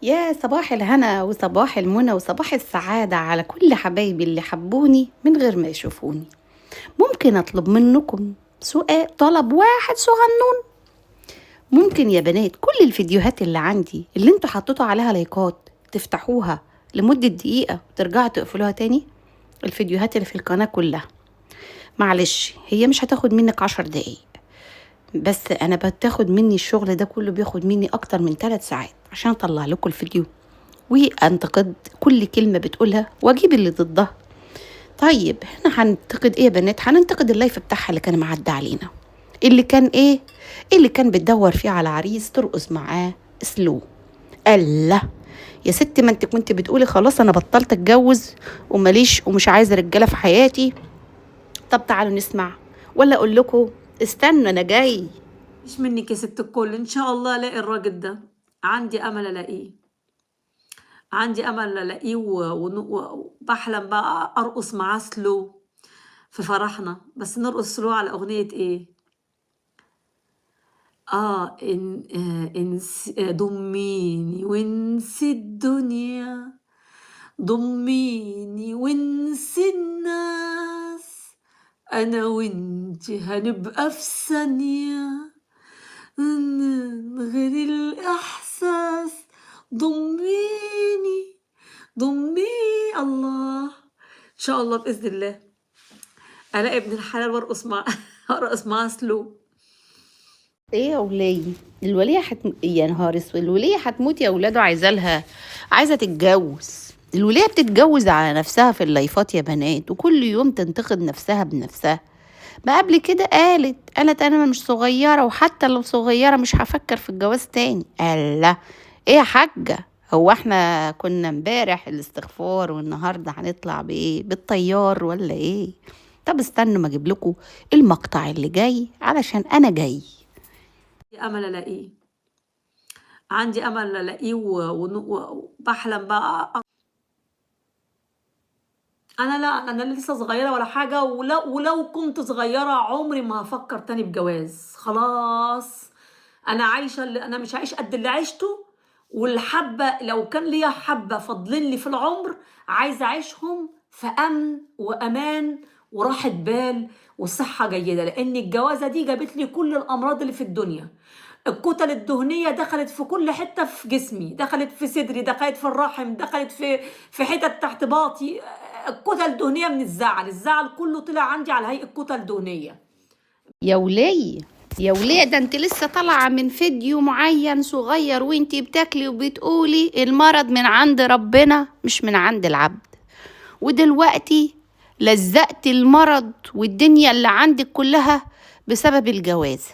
يا صباح الهنا وصباح المنى وصباح السعادة على كل حبايبي اللي حبوني من غير ما يشوفوني. ممكن أطلب منكم سؤال، طلب واحد صغنون؟ ممكن يا بنات كل الفيديوهات اللي عندي اللي انتوا حطيتوا عليها لايكات تفتحوها لمدة دقيقة وترجعوا تقفلوها تاني؟ الفيديوهات اللي في القناة كلها، معلش هي مش هتاخد منك 10 دقايق، بس انا بتاخد مني الشغل ده كله بياخد مني اكتر من 3 ساعات عشان اطلع لكم الفيديو وانتقد كل كلمة بتقولها واجيب اللي ضدها. طيب احنا هننتقد ايه يا بنات؟ هننتقد اللايف بتاعها اللي كان معدي علينا، اللي كان ايه؟ اللي كان بتدور فيه على عريس ترقص معاه سلو. الله يا ستي، ما انت كنت بتقولي خلاص انا بطلت اتجوز وماليش ومش عايزه رجاله في حياتي. طب تعالوا نسمع ولا اقول لكم استنوا انا جاي؟ مش منك يا ست الكل، ان شاء الله الاقي الراجل ده. عندي امل الاقيه، عندي امل الاقيه وبحلم بقى ارقص معاه سلو في فرحنا. بس نرقص سلو على اغنية ايه؟ ضميني وانسي الدنيا، ضميني وانسي الناس، انا وانتي هنبقى في ثانية من غير الإحساس. ضميني ضمي الله. إن شاء الله بإذن الله ألاقي ابن الحلال وأرقص مع أرقص معاه سلو. ايه يا ولية؟ الولية يا نهار اسود، الولية هتموت يا ولاده، عايزة تتجوز. الولية بتتجوز على نفسها في اللايفات يا بنات، وكل يوم تنتقد نفسها بنفسها. ما قبل كده قالت انا مش صغيرة، وحتى لو صغيرة مش هفكر في الجواز تاني. الله، ايه يا حاجة؟ هو احنا كنا امبارح الاستغفار والنهاردة هنطلع بايه؟ بالطيار ولا ايه؟ طب استنوا ما اجيب لكم المقطع اللي جاي علشان انا جاي. أمل ألاقيه، عندي أمل ألاقيه وبحلم بقى. أنا لسه صغيرة ولا حاجة، ولو كنت صغيرة عمري ما هفكر تاني بجواز. خلاص أنا عايشة أنا مش هعيش قد اللي عشته، والحبة لو كان ليا حبة فاضلين لي في العمر عايزة أعيشهم في أمن وأمان وراحة بال وصحة جيدة، لأن الجوازة دي جابت لي كل الأمراض اللي في الدنيا. الكتل الدهنية دخلت في كل حتة في جسمي، دخلت في صدري، دخلت في الرحم، دخلت في حتت تحت باطي. الكتل دهنية من الزعل كله طلع عندي على هيئة كتل دهنية. يا ولية يا ولية، ده انت لسه طالعة من فيديو معين صغير وانت بتاكلي وبتقولي المرض من عند ربنا مش من عند العبد، ودلوقتي لزقت المرض والدنيا اللي عندك كلها بسبب الجواز.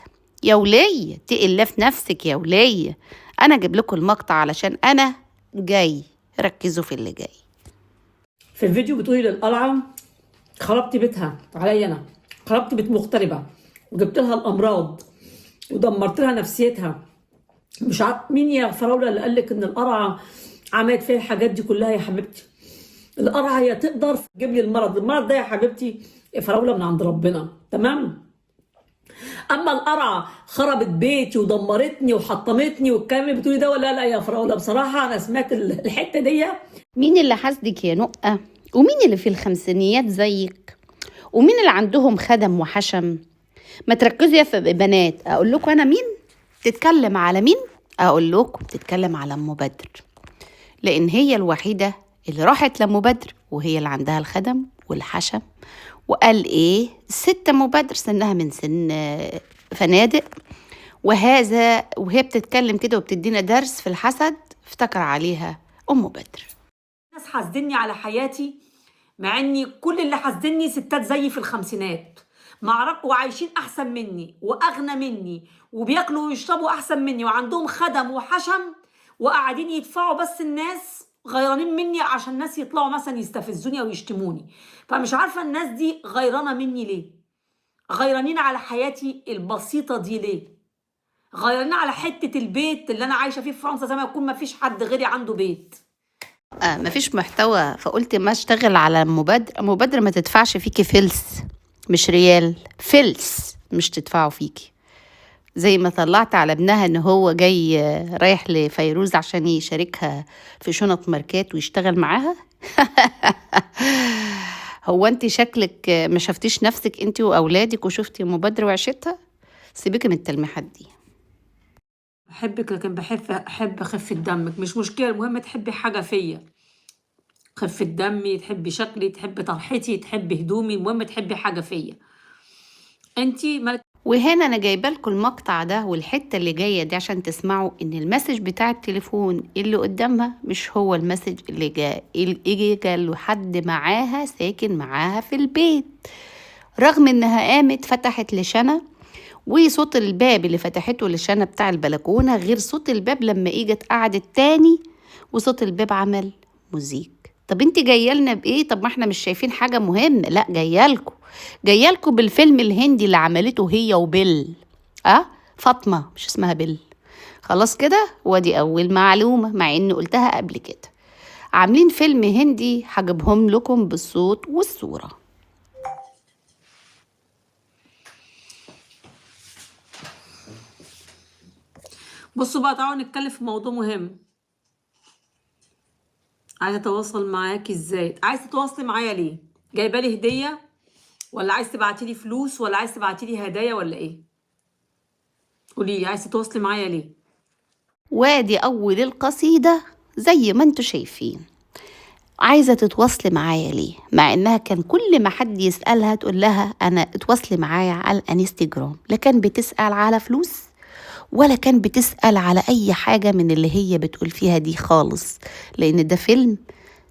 يا ولية تقل في نفسك يا ولية. انا اجيب لكم المقطع علشان انا جاي، ركزوا في اللي جاي. في الفيديو بتقولي للقلعة خربت بيتها عليا، أنا خربت بيت مغتربة وجبت لها الأمراض ودمرت لها نفسيتها. مش عارف مين يا فراولة اللي قالك إن القرعة عملت فيها الحاجات دي كلها يا حبيبتي. القرعة هي تقدر تجيب لي المرض ده يا حبيبتي يا فراولة من عند ربنا، تمام؟ أما القرعة خربت بيتي ودمرتني وحطمتني والكلام اللي بتقولي ده، ولا لا يا فراولة؟ بصراحة أنا سمعت الحتة دي. مين اللي حاسدك يا نقة؟ ومين اللي في الخمسينيات زيك؟ ومين اللي عندهم خدم وحشم؟ ما تركزوا يا بنات، اقول لكم انا مين تتكلم على مين. اقول لكم تتكلم على ام بدر، لان هي الوحيده اللي راحت لام بدر وهي اللي عندها الخدم والحشم. وقال ايه؟ الست ام بدر سنها من سن فنادق، وهي بتتكلم كده وبتدينا درس في الحسد، افتكر عليها ام بدر. ناس حاسدني على حياتي، مع اني كل اللي حاسدني ستات زيي في الخمسينات، معرف وعايشين احسن مني واغنى مني وبياكلوا ويشربوا احسن مني وعندهم خدم وحشم، وقاعدين يدفعوا بس الناس غيرانين مني عشان الناس يطلعوا مثلا يستفزوني او يشتموني. فمش عارفه الناس دي غيرانه مني ليه، غيرانين على حياتي البسيطه دي ليه، غيرانين على حته البيت اللي انا عايشه فيه في فرنسا زي ما يكون ما فيش حد غيري عنده بيت. مفيش محتوى، فقلت ما اشتغل على مبادرة ما تدفعش فيكي فلس، مش ريال، فلس مش تدفعوا فيكي. زي ما طلعت على ابنها ان هو جاي رايح لفيروز عشان يشاركها في شنط ماركات ويشتغل معاها. هو انت شكلك ما شفتيش نفسك انت واولادك وشفتي مبادرة وعشتها؟ سيبك من التلميحات دي. بحبك، لكن احب خفة دمك، مش مشكلة، المهم تحبي حاجة فيا. خفة دمي، تحبي شكلي، تحبي طرحتي، تحبي هدومي، المهم تحبي حاجة فيا. انتي مالك. وهنا انا جايبه لكم المقطع ده والحته اللي جايه دي عشان تسمعوا ان المسج بتاع التليفون اللي قدامها مش هو المسج اللي جا له حد معاها ساكن معاها في البيت، رغم انها قامت فتحت لشنى، وصوت الباب اللي فتحته لشنى بتاع البلكونه غير صوت الباب لما اجت قعدت تاني وصوت الباب عمل موزيك. طب انت جايه لنا بايه؟ طب ما احنا مش شايفين حاجه مهمه. لا، جايالكوا بالفيلم الهندي اللي عملته هي وبيل. فاطمه، مش اسمها بيل. خلاص كده، ودي اول معلومه مع اني قلتها قبل كده. عاملين فيلم هندي هجيبهم لكم بالصوت والصوره. بصوا بقى، تعالوا نتكلم في موضوع مهم. عايزة اتواصل معاكي ازاي؟ عايزة تتواصلي معايا ليه؟ جايبه لي هدية، ولا عايز تبعتي لي فلوس، ولا عايز تبعتي لي هدايا، ولا ايه؟ قولي لي عايزة تتواصلي معايا ليه؟ وادي اول القصيده زي ما انتوا شايفين. عايزة تتواصلي معايا ليه؟ مع انها كان كل ما حد يسألها تقول لها انا اتواصلي معايا على الانستجرام، لا كان بتسأل على فلوس ولا كان بتسأل على اي حاجة من اللي هي بتقول فيها دي خالص، لان ده فيلم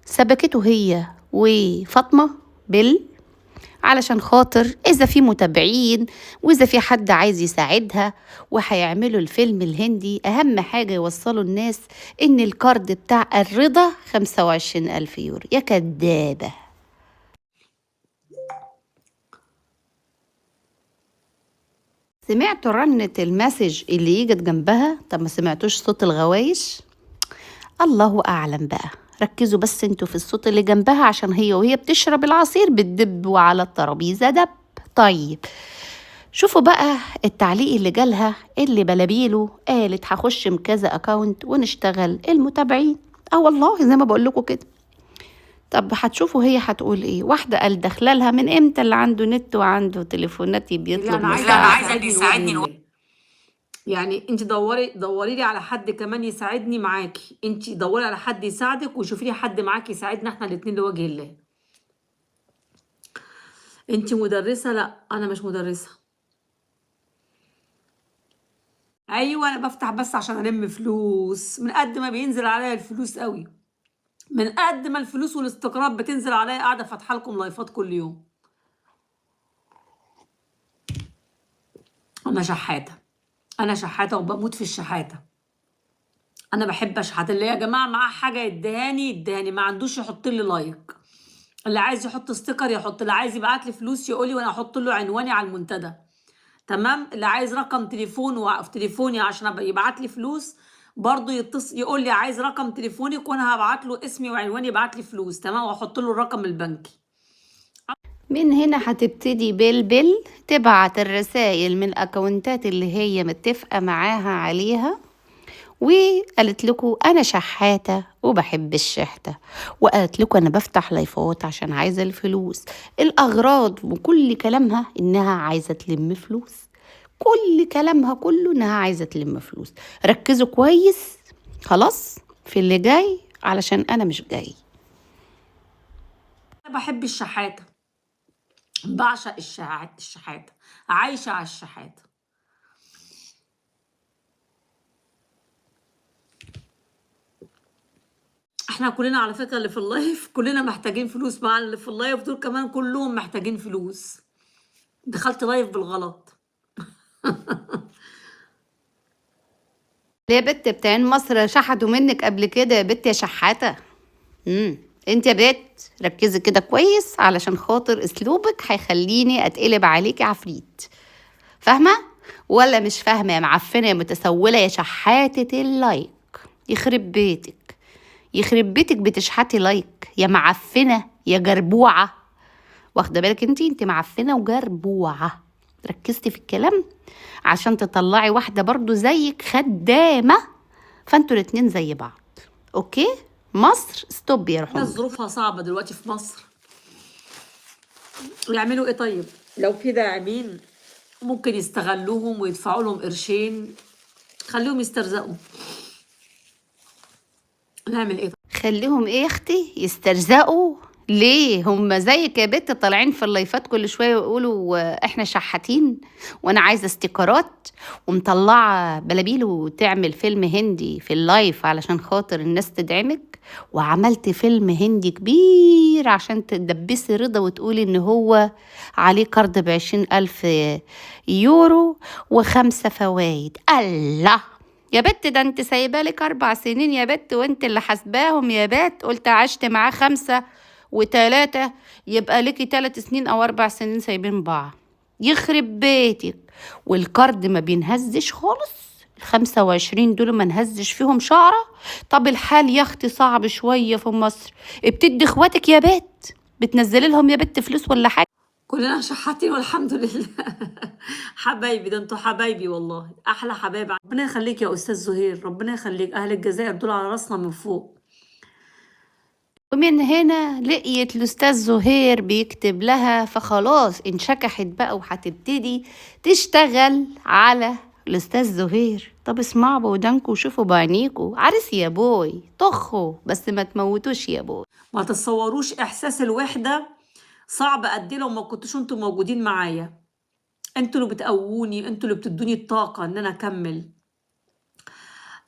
سبكته هي وفاطمة بيل علشان خاطر إذا في متابعين وإذا في حد عايز يساعدها وهيعملوا الفيلم الهندي. أهم حاجة يوصلوا الناس إن الكارد بتاع الرضا 25,000 يورو. يا كدابة! سمعتوا رنة المسج اللي يجت جنبها؟ طب ما سمعتوش صوت الغوايش؟ الله أعلم بقى. ركزوا بس انتوا في الصوت اللي جنبها عشان هي وهي بتشرب العصير بتدب وعلى الترابيزة دب. طيب شوفوا بقى التعليق اللي جالها اللي بلابيله، قالت هخش من كذا اكاونت ونشتغل المتابعين. والله زي ما بقول لكم كده. طب هتشوفوا هي هتقول ايه. واحده قال داخله لها من امتى اللي عنده نت وعنده تليفونات لا، بيطلب انا عايزة اللي يساعدني. يعني انت دوري لي على حد كمان يساعدني معاكي. انت دوري على حد يساعدك وشوفي لي حد معاكي يساعدنا احنا الاتنين لوجه الله. انت مدرسة؟ لا، انا مش مدرسة. ايوه، انا بفتح بس عشان الم فلوس، من قد ما بينزل عليا الفلوس قوي، من قد ما الفلوس والاستقرار بتنزل عليا، قاعدة فاتحة لكم لايفات كل يوم. انا شحاتة وبموت في الشحاتة. انا بحب اشحت. اللي يا جماعة معاه حاجة يدهاني، ما عندوش يحط لي لايك. اللي عايز يحط ستيكر يحط، اللي عايز يبعت لي فلوس يقولي وانا احط له عنواني على المنتدى. تمام. اللي عايز رقم تليفون في تليفوني عشان يبعت لي فلوس برضو يتصل يقول لي عايز رقم تليفونك وانا هبعت له اسمي وعنواني يبعت لي فلوس. تمام. واحط له الرقم البنكي. من هنا هتبتدي بيل تبعت الرسائل من الاكونتات اللي هي متفقة معاها عليها، وقالت لكم انا شحاته وبحب الشحته، وقالت لكم انا بفتح لايفات عشان عايزه الفلوس. الاغراض وكل كلامها انها عايزه تلم فلوس، كل كلامها كله انها عايزه تلم فلوس. ركزوا كويس خلاص في اللي جاي علشان انا مش جاي. انا بحب الشحاتة، بعشق الشحاتة، عايشة على الشحاتة. احنا كلنا على فكرة اللي في اللايف كلنا محتاجين فلوس، مع اللي في اللايف دول كمان كلهم محتاجين فلوس. دخلت لايف بالغلط. ليه يا بت بتاعين مصر شحتوا منك قبل كده يا بت يا شحاته؟ انت يا بت ركزي كده كويس علشان خاطر اسلوبك هيخليني اتقلب عليكي عفريت. فاهمه ولا مش فاهمه يا معفنه يا متسوله يا شحاته اللايك؟ يخرب بيتك، يخرب بيتك بتشحتي لايك يا معفنه يا جربوعه. واخده بالك انت معفنه وجربوعه. ركزتي في الكلام عشان تطلعي واحدة برضو زيك خدامة، فانتوا الاتنين زي بعض. اوكي؟ مصر ستوب يا الناس رحمة. ظروفها صعبة دلوقتي في مصر، يعملوا ايه طيب؟ لو في داعمين ممكن يستغلوهم ويدفعوا لهم قرشين، خليهم يسترزقوا. نعمل ايه طيب؟ خليهم ايه يا اختي يسترزقوا؟ ليه؟ هم زيك يا بت طالعين في اللايفات كل شويه ويقولوا احنا شحاتين وانا عايزه استيكرات، ومطلعه بلابيل وتعمل فيلم هندي في اللايف علشان خاطر الناس تدعمك، وعملت فيلم هندي كبير عشان تدبسي رضا وتقولي ان هو عليه قرض ب20,000 يورو و5 فوايد. الله يا بت، ده انت سايبالك 4 سنين يا بت وانت اللي حاسباهم يا بت. قلت عشت معاه 5 و3، يبقى لكي 3 سنين او 4 سنين سايبين بعض. يخرب بيتك. والكارد ما بينهزش خالص، ال25 دول ما نهزش فيهم شعرة. طب الحال يا اختي صعب شوية في مصر، بتدي اخواتك يا بت، بتنزلي لهم يا بت فلوس ولا حاجة؟ كلنا شحاتين والحمد لله. حبايبي، ده انتوا حبايبي والله، احلى حبايب. ربنا يخليك يا استاذ زهير، ربنا يخليك. اهل الجزائر دول على راسنا من فوق. ومن هنا لقيت الأستاذ زهير بيكتب لها، فخلاص انشكحت بقى وهتبتدي تشتغل على الأستاذ زهير. طب اسمعوا بودانكوا وشوفوا بعينيكوا، عرس يا بوي طخوا بس ما تموتوش يا بوي. ما تتصوروش احساس الوحده صعب قد ايه لو ما كنتوش انتوا موجودين معايا. انتوا اللي بتقووني، انتوا اللي بتدوني الطاقه ان انا اكمل.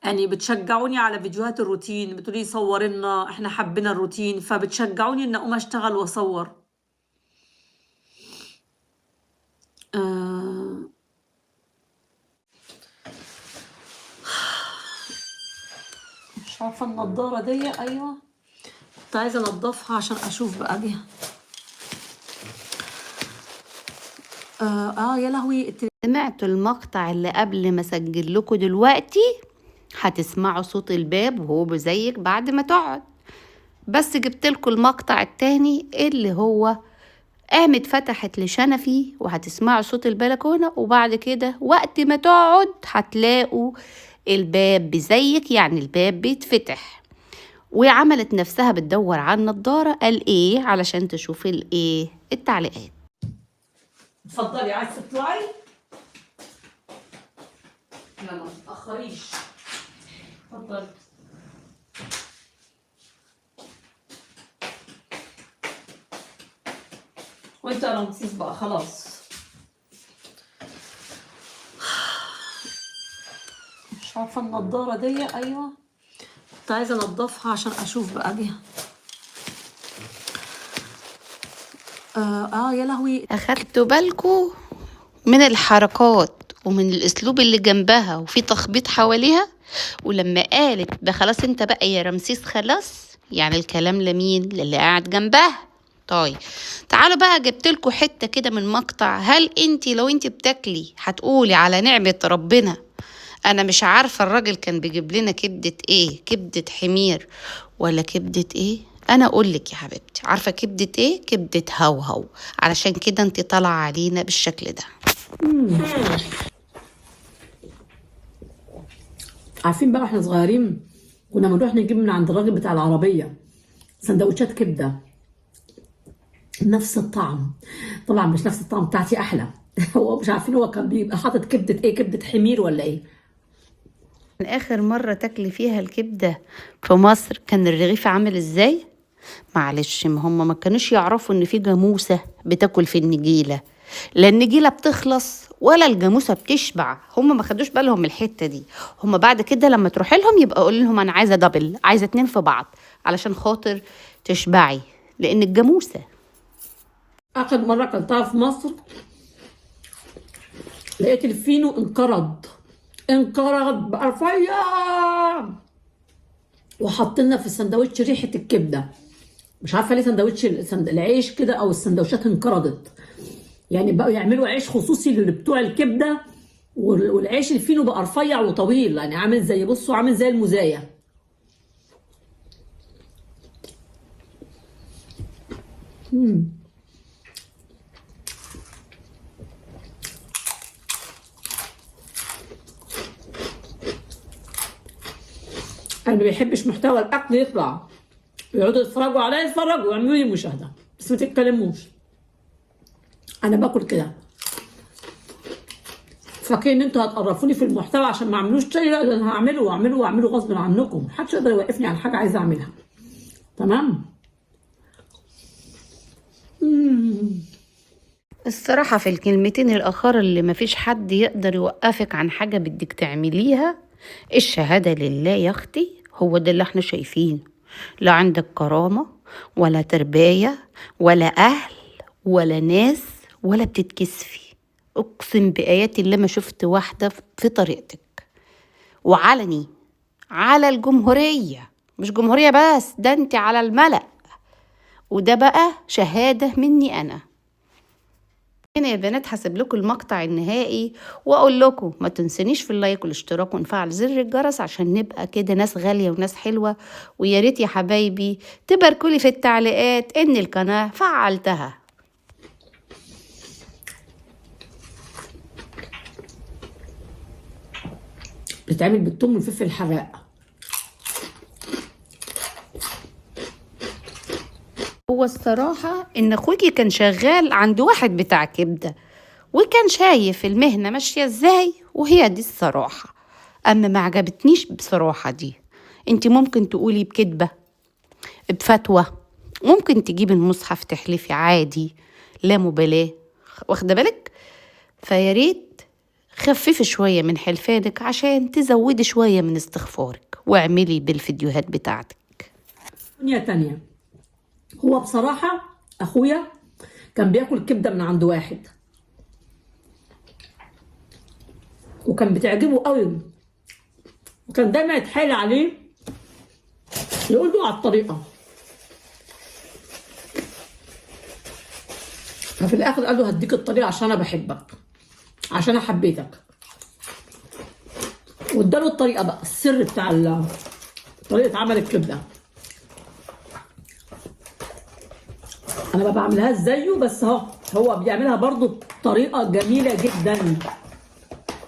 يعني بتشجعوني على فيديوهات الروتين، بتقولي صور لنا، احنا حبينا الروتين، فبتشجعوني ان اقوم اشتغل واصور. آه... مش عارفه النضاره دي، ايوه كنت عايزه انضفها عشان اشوف بقى بيها. يا لهوي سمعتوا المقطع اللي قبل ما اسجل لكم دلوقتي؟ هتسمعوا صوت الباب وهو زيك بعد ما تقعد. بس جبت لكم المقطع التاني اللي هو قامت فتحت لشنفي، وهتسمعوا صوت البلكونة، وبعد كده وقت ما تقعد هتلاقوا الباب بزيك، يعني الباب بيتفتح. وعملت نفسها بتدور على النضارة، قال ايه علشان تشوف الايه التعليقات. اتفضلي، عايزه تطلعي؟ لا ما تتاخريش، اتفضلي. وانت يا رمسيس بقى خلاص. مش عارفه النضاره دي، ايوه كنت عايزه انضفها عشان اشوف بقى بيها. يا لهوي. اخدتوا بالكوا من الحركات ومن الاسلوب اللي جنبها وفي تخبيط حواليها؟ ولما قالت ده خلاص انت بقى يا رمسيس خلاص، يعني الكلام لمين؟ للي قاعد جنبها. طيب تعالوا بقى، جبتلكوا حتة كده من مقطع. هل انت لو انت بتاكلي هتقولي على نعمة ربنا انا مش عارفة الراجل كان بيجيب لنا كبدة ايه، كبدة حمير ولا كبدة ايه؟ انا اقول لك يا حبيبتي، عارفة كبدة ايه؟ كبدة هوهو. علشان كده انت طالعة علينا بالشكل ده. عارفين بقى احنا صغيرين كنا بنروح نجيب من عند الراجل بتاع العربيه سندوتشات كبده نفس الطعم. طبعا مش نفس الطعم، بتاعتي احلى. هو مش عارفين هو كان بيبقى حاطط كبده ايه، كبده حمير ولا ايه. من آخر مرة تاكلي فيها الكبدة في مصر كان الرغيف عامل ازاي؟ معلش، ما هم ما كانوش يعرفوا ان في جاموسة بتاكل في النجيلة، لا النجيلة بتخلص ولا الجاموسة بتشبع. هم ما خدوش بالهم من الحتة دي. هم بعد كده لما تروح لهم يبقى قول لهم انا عايزة دبل، عايزة 2 في بعض علشان خاطر تشبعي، لان الجاموسة. اخر مره اكلتها في مصر لقيت الفينو انقرض بقى رفيع، وحط لنا في السندوتش ريحه الكبده. مش عارفه ليه سندوتش العيش كده او السندوتشات انقرضت. يعني بقوا يعملوا عيش خصوصي بتوع الكبده، والعيش الفينو بقى رفيع وطويل، يعني عامل زي، بصوا عامل زي المزايا. اللي ما بيحبش محتوى الاكل يطلع يقعدوا يتفرجوا عليا، يتفرجوا ويعملوا لي مشاهده بس ما تتكلموش. انا باكل كده. فاكرين ان انتوا هتقرفوني في المحتوى عشان ما اعملوش شيء؟ لا، ده انا هعمله واعمله واعمله غصب عنكم، محدش يقدر يوقفني عن حاجه عايزه اعملها. تمام. الصراحة في الكلمتين الآخر اللي مفيش حد يقدر يوقفك عن حاجة بدك تعمليها، الشهادة لله يا أختي. هو ده اللي احنا شايفينه. لا عندك كرامة ولا تربية ولا أهل ولا ناس ولا بتتكسفي. أقسم بآيات الله ما شفت واحدة في طريقتك، وعلني على الجمهورية. مش جمهورية بس، ده انت على الملأ، وده بقى شهادة مني أنا. هنا يا بنات هسيب لكم المقطع النهائي، واقول لكم ما تنسونيش في اللايك والاشتراك ونفعل زر الجرس عشان نبقى كده ناس غالية وناس حلوة. ويا ريت يا حبايبي تباركولي في التعليقات ان القناة فعلتها. بتتعمل بالثوم والفلفل الحراق. هو الصراحة ان اخوكي كان شغال عند واحد بتاع كبدة، وكان شايف المهنة ماشية ازاي، وهي دي الصراحة. اما ما عجبتنيش بصراحة دي. انت ممكن تقولي بكدبة، بفتوى، ممكن تجيب المصحف تحلفي عادي، لا مبالاة، واخده بالك؟ فياريت خففي شوية من حلفانك عشان تزودي شوية من استغفارك، واعملي بالفيديوهات بتاعتك. دنيا تانية. هو بصراحة أخويا كان بياكل كبدة من عند واحد، وكان بتعجبه قوي، وكان دايما يتحايل عليه يقول له على الطريقة. ففي الآخر قال له هديك الطريقة عشان أنا بحبك، عشان أنا حبيتك، واداله الطريقة بقى، السر بتاع طريقة عمل الكبدة. انا ما بعملهاش زيه، بس هو بيعملها برضو بطريقه جميله جدا.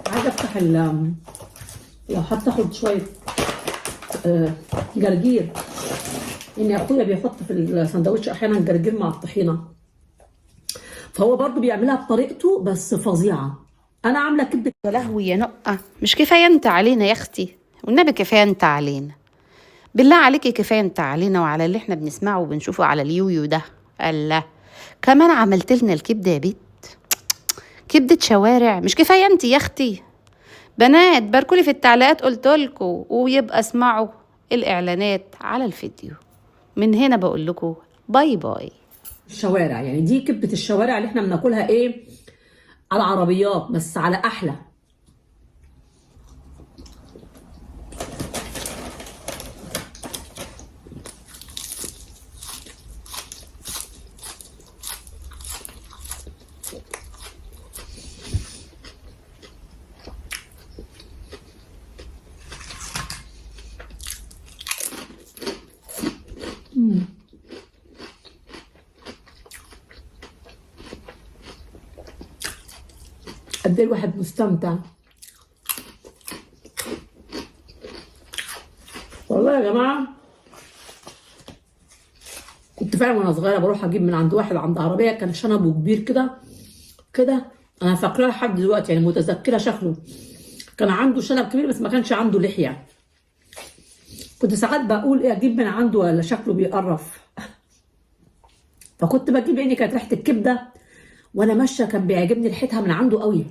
عايزه افتح لو حتى اخد شويه جرجير، ان اخويا بيحط في السندوتش احيانا جرجير مع الطحينه، فهو برضو بيعملها بطريقته بس فظيعه. انا عامله كبده. يا لهوي يا نقة، مش كفاية انت علينا يا اختي؟ والنبي كفاية انت علينا، بالله عليكي كفاية انت علينا وعلى اللي احنا بنسمعه وبنشوفه على اليويو ده. الله، كمان عملت لنا الكبدة يا بيت، كبدة شوارع. مش كفاية انت يا اختي؟ بنات باركولي في التعليقات قلتلكوا، ويبقى اسمعوا الإعلانات على الفيديو. من هنا بقول لكم باي باي. الشوارع يعني دي كبده الشوارع اللي احنا بناكلها ايه على العربيات، بس على احلى. قد ايه الواحد مستمتع والله يا جماعه. كنت فعلا وانا صغيره بروح اجيب من عند واحد عند عربيه، كان شنبه كبير كده كده، انا فاكراه لحد دلوقتي يعني، متذكره شكله. كان عنده شنب كبير بس ما كانش عنده لحيه. كنت ساعات بقول ايه اجيب من عنده ولا شكله بيقرف، فكنت بجيب يعني. كانت ريحه الكبده وانا ماشيه كان بيعجبني ريحتها من عنده قوي،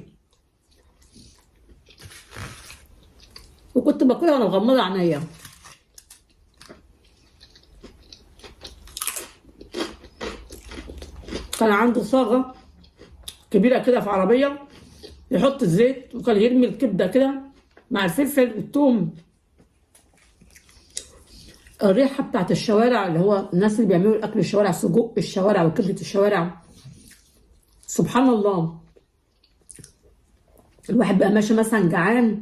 وكنت باكلها وانا مغمضه عينيا. كان عنده صاغه كبيره كده في عربيه، يحط الزيت وكان يرمي الكبده كده مع الفلفل والثوم. الريحه بتاعت الشوارع، اللي هو الناس اللي بيعملوا الاكل الشوارع، سجق الشوارع وكبده الشوارع، سبحان الله. الواحد بقى ماشي مثلا جعان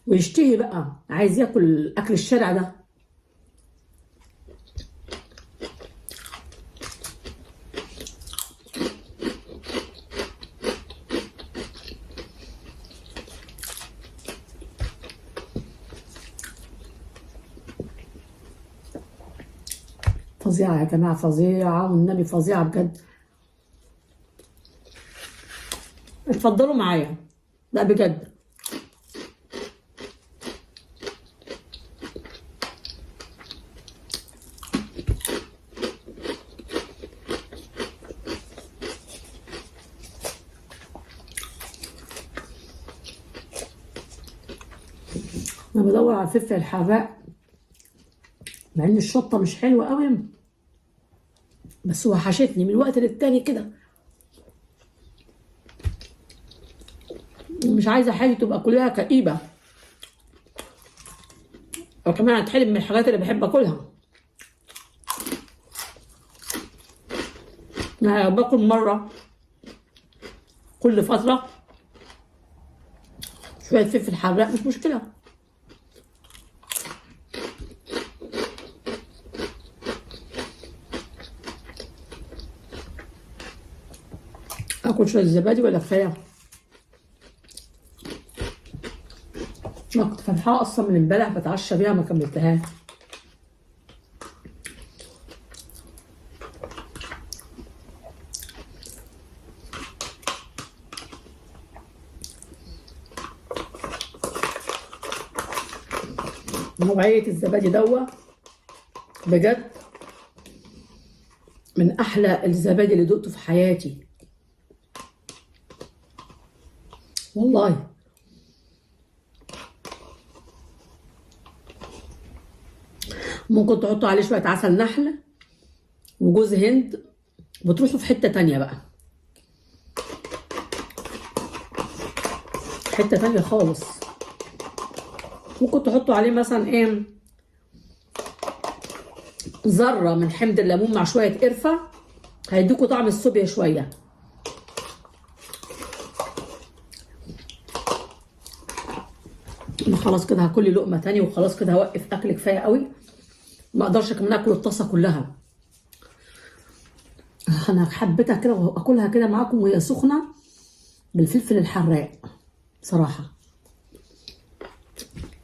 ويشتهي بقى عايز ياكل اكل الشارع ده. فظيعة يا جماعة، فظيعة والنبي، فظيعة بجد. اتفضلوا معايا، لا بجد. انا بدور على الفلفل الحراق، مع ان الشطة مش حلوة قوي، بس وحشتني من وقت للتاني كده. مش عايزة حاجة تبقى كلها كئيبة، وكمان هتحرم من الحاجات اللي بحب اكلها. انا باكل مرة كل فترة شوية فلفل حراق، مش مشكلة. اكل شوية زبادي ولا كفاية؟ انا كنت فاتحاها اصلا من امبارح بتعشى بيها، ما كملتهاش. نوعية الزبادي دوا بجد من احلى الزبادي اللي دقته في حياتي والله. ممكن تحطوا عليه شوية عسل نحل وجوز هند، وتروحوا في حتة تانية بقى، حتة تانية خالص. ممكن تحطوا عليه مثلا ايه، ذرة من حمض الليمون مع شوية قرفة، هيديكوا طعم الصوبيا شوية. انا خلاص كده هاكل لي لقمة تاني، وخلاص كده هوقف اكل، كفاية قوي، ما اقدرش كمان اكل الطاسة كلها. انا حبيتها كده واكلها كده معاكم وهي سخنة بالفلفل الحراق بصراحة.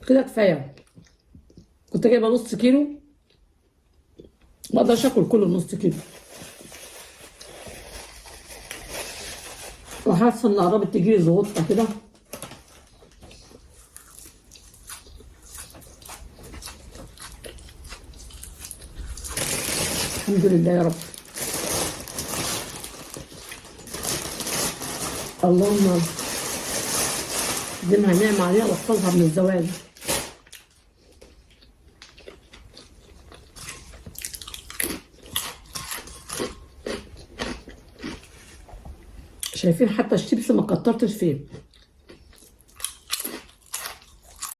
كده كفاية. كنت جايبة نص كيلو، ما اقدرش اكل كل نص كيلو، وحاسة ان قربت تجيلي زغطة كده. الحمد لله يا رب. اللهم ديمها نعمة عليها واحفظها من الزوال. شايفين حتى الشيبس ما كترتش فيه.